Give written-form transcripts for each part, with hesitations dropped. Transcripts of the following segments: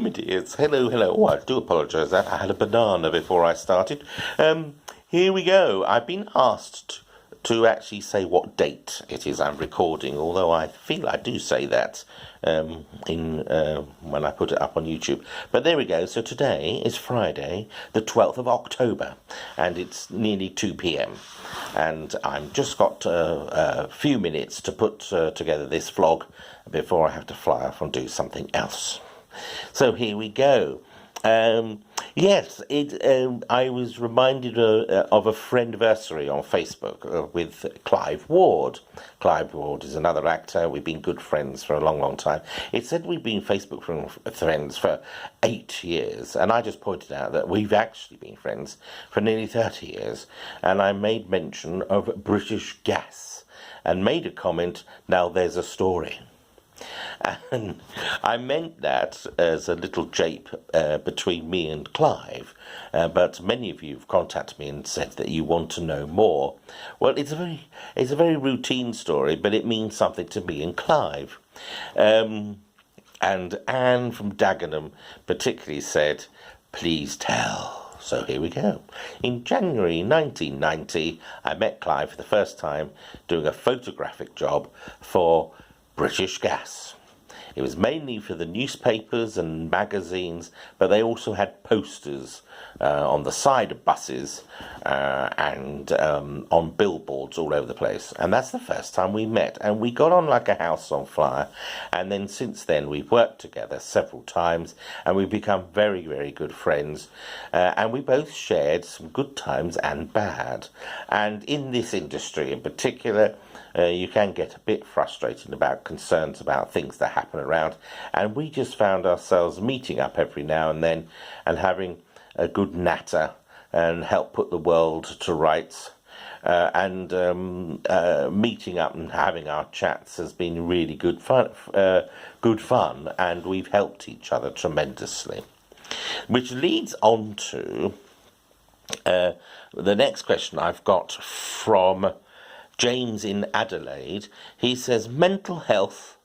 my dears. Hello. Oh, I do apologise that I had a banana before I started. Here we go. I've been asked to actually say what date it is I'm recording, although I feel I do say that when I put it up on YouTube. But there we go. So today is Friday, the 12th of October, and it's nearly 2 p.m. And I've just got a few minutes to put together this vlog before I have to fly off and do something else. So here we go. Yes, I was reminded of a friendversary on Facebook with Clive Ward. Clive Ward is another actor. We've been good friends for a long, long time. It said we've been Facebook friends for 8 years, and I just pointed out that we've actually been friends for nearly 30 years. And I made mention of British Gas and made a comment, now there's a story. And I meant that as a little jape between me and Clive, but many of you have contacted me and said that you want to know more. Well, it's a very routine story, but it means something to me and Clive. And Anne from Dagenham particularly said, please tell. So here we go. In January 1990, I met Clive for the first time doing a photographic job for British Gas. It was mainly for the newspapers and magazines, but they also had posters on the side of buses and on billboards all over the place. And that's the first time we met. And we got on like a house on fire. And then since then, we've worked together several times, and we've become very, very good friends. And we both shared some good times and bad. And in this industry in particular, you can get a bit frustrated about concerns about things that happen around, and we just found ourselves meeting up every now and then and having a good natter and help put the world to rights, and meeting up and having our chats has been really good fun, and we've helped each other tremendously, which leads on to the next question I've got from James in Adelaide. He says, mental health,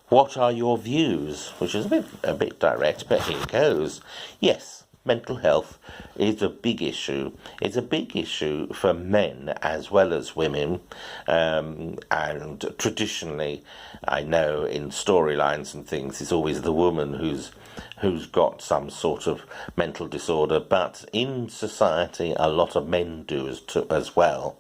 what are your views? Which is a bit direct, but here goes. Yes, mental health is a big issue. It's a big issue for men as well as women. And traditionally, I know in storylines and things, it's always the woman who's got some sort of mental disorder, but in society a lot of men do as well.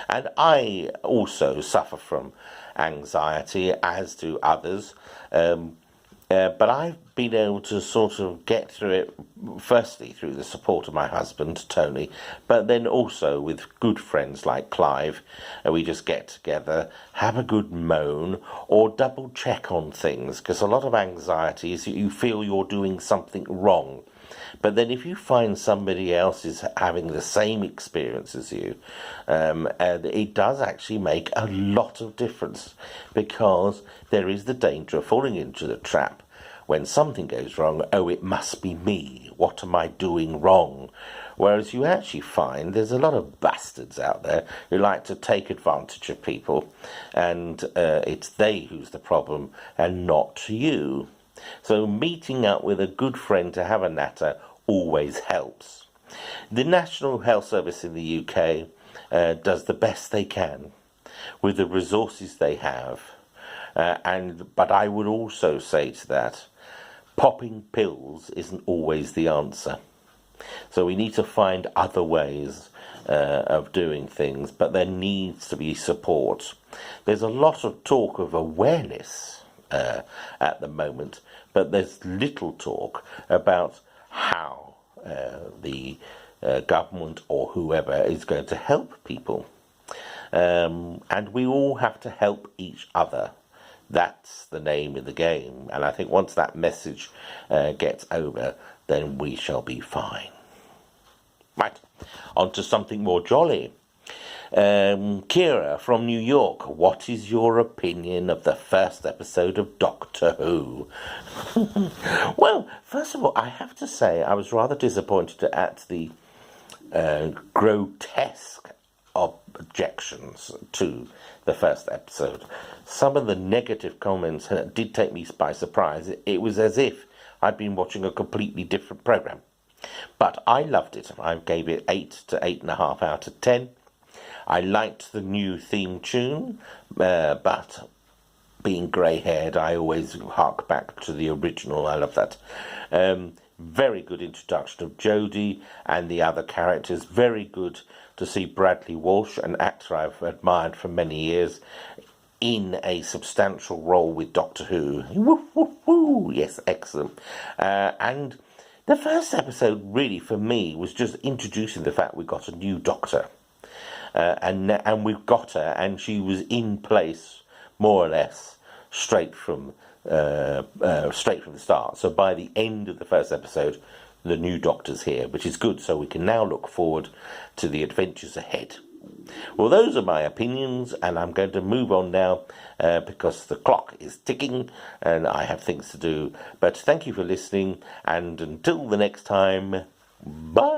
And I also suffer from anxiety, as do others, but I've been able to sort of get through it, firstly through the support of my husband, Tony, but then also with good friends like Clive. We just get together, have a good moan, or double check on things, because a lot of anxiety is that you feel you're doing something wrong. But then if you find somebody else is having the same experience as you, it does actually make a lot of difference, because there is the danger of falling into the trap when something goes wrong. Oh, it must be me. What am I doing wrong? Whereas you actually find there's a lot of bastards out there who like to take advantage of people, and it's they who's the problem and not you. So meeting up with a good friend to have a natter always helps. The National Health Service in the UK does the best they can with the resources they have. But I would also say to that, popping pills isn't always the answer. So we need to find other ways of doing things, but there needs to be support. There's a lot of talk of awareness at the moment, but there's little talk about how the government or whoever is going to help people. And we all have to help each other. That's the name of the game. And I think once that message gets over, then we shall be fine. Right, on to something more jolly. Kira from New York, what is your opinion of the first episode of Doctor Who? Well, first of all, I have to say I was rather disappointed at the grotesque objections to the first episode. Some of the negative comments did take me by surprise. It was as if I'd been watching a completely different programme. But I loved it. I gave it 8 to 8.5 out of 10. I liked the new theme tune, but being grey-haired, I always hark back to the original. I love that. Very good introduction of Jodie and the other characters. Very good to see Bradley Walsh, an actor I've admired for many years, in a substantial role with Doctor Who. Woo, woo, woo. Yes, excellent. And the first episode, really, for me, was just introducing the fact we got a new Doctor. And we've got her, and she was in place, more or less, straight from the start. So by the end of the first episode, the new Doctor's here, which is good, so we can now look forward to the adventures ahead. Well, those are my opinions, and I'm going to move on now because the clock is ticking and I have things to do. But thank you for listening, and until the next time, bye.